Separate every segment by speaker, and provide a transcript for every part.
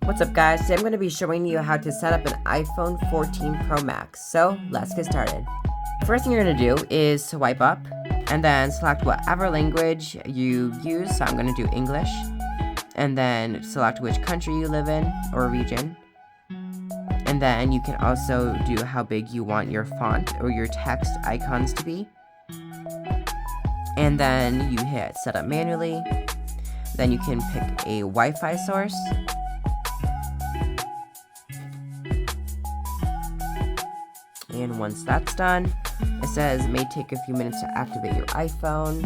Speaker 1: What's up guys, today I'm going to be showing you how to set up an iPhone 14 Pro Max, so let's get started. First thing you're going to do is swipe up, and then select whatever language you use, so I'm going to do English, and then select which country you live in, or region, and then you can also do how big you want your font or your text icons to be, and then you hit setup manually, then you can pick a Wi-Fi source, and once that's done, it says it may take a few minutes to activate your iPhone.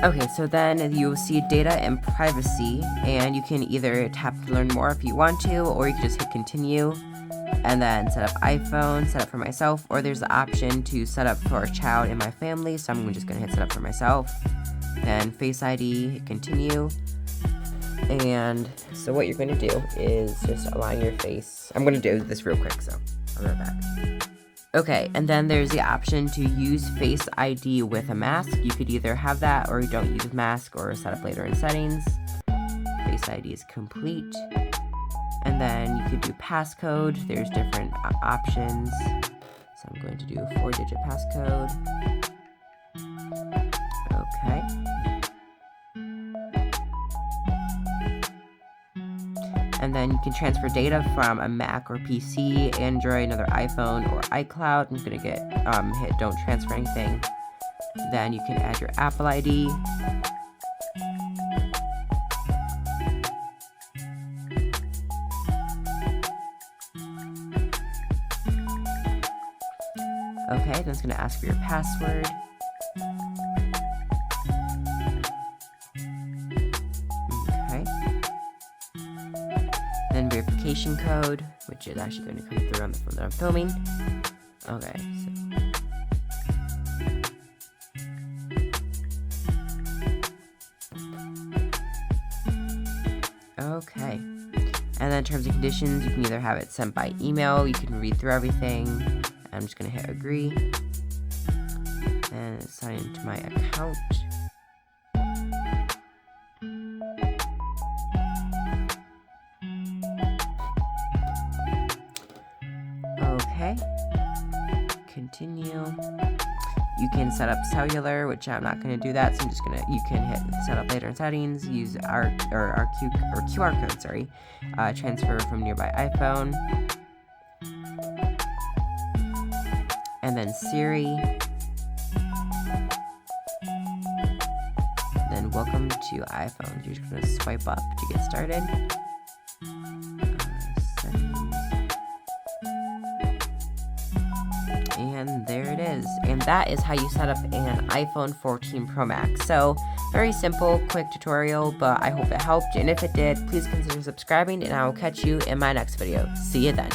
Speaker 1: Okay, so then you'll see data and privacy, and you can either tap to learn more if you want to, or you can just hit continue, and then set up iPhone, set up for myself, or there's the option to set up for a child in my family, so I'm just gonna hit set up for myself. Then Face ID, hit continue. And so what you're gonna do is just align your face. I'm gonna do this real quick, so I'll be right back. Okay, and then there's the option to use Face ID with a mask. You could either have that or you don't use mask or set up later in settings. Face ID is complete. And then you could do passcode. There's different options. So I'm going to do a 4-digit passcode. Okay. And then you can transfer data from a Mac or PC, Android, another iPhone, or iCloud. I'm gonna hit don't transfer anything. Then you can add your Apple ID. Okay, then it's gonna ask for your password. Then verification code, which is actually going to come through on the phone that I'm filming. Okay, okay. And then terms and conditions, you can either have it sent by email, you can read through everything. I'm just going to hit agree. And sign into my account. Okay, continue. You can set up cellular, which I'm not going to do that, so I'm just gonna. You can hit set up later in settings. Use QR code. Sorry, transfer from nearby iPhone, and then Siri. Then welcome to iPhone. You're just gonna swipe up to get started. And there it is. And that is how you set up an iPhone 14 Pro Max. So, very simple, quick tutorial, but I hope it helped. And if it did, please consider subscribing, and I will catch you in my next video. See you then.